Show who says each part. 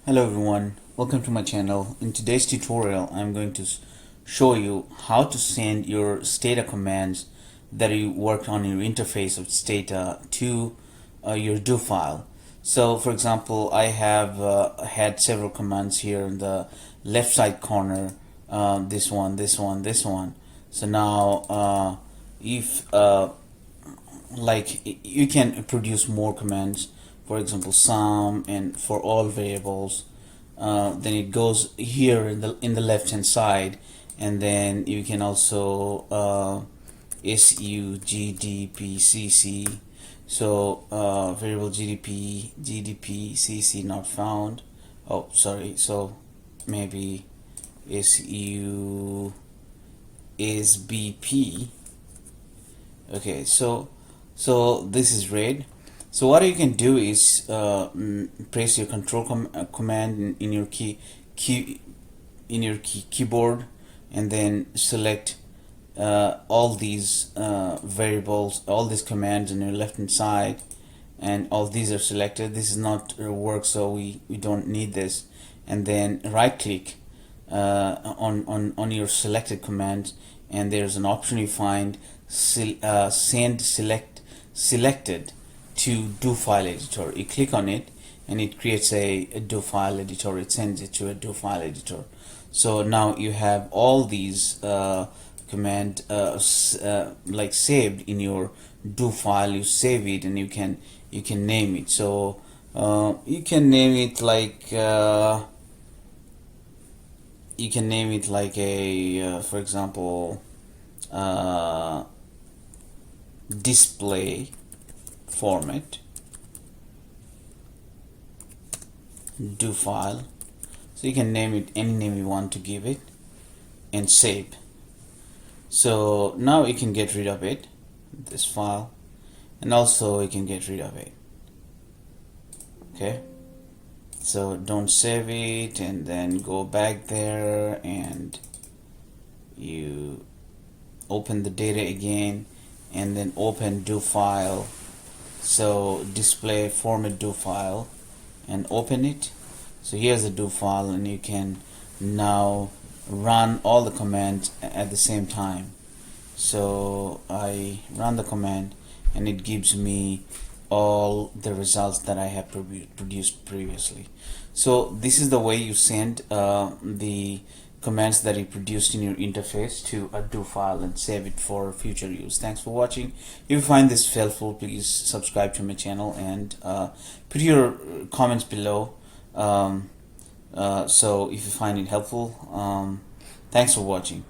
Speaker 1: Hello everyone, welcome to my channel. In today's tutorial I'm going to show you how to send your Stata commands that you worked on your interface of Stata to your do file. So for example, I have had several commands here in the left side corner, this one, this one, this one. So now if like you can produce more commands, for example sum and for all variables. Then it goes here in the left hand side, and then you can also SUGDPCC. So variable GDP not found. Oh, sorry. So maybe SU is BP. Okay, so this is red. So what you can do is press your control command in your keyboard, and then select all these variables, all these commands on your left hand side, and all these are selected. This is not work, so we don't need this. And then right click on your selected commands, and there's an option you find, send selected to do file editor. You click on it and it creates a do file editor. It sends it to a do file editor. So now you have all these command like saved in your do file. You save it and you can name it. So you can name it like a for example display format do file. So you can name it any name you want to give it and save. So now you can get rid of it, this file, and also you can get rid of it. Okay, so don't save it and then go back there and you open the data again and then open do file. So display format do file and open it. So here's the do file, and you can now run all the commands at the same time. So I run the command and it gives me all the results that I have produced previously. So this is the way you send the commands that you produced in your interface to a do file and save it for future use. Thanks for watching. If you find this helpful, please subscribe to my channel and put your comments below. So if you find it helpful, thanks for watching.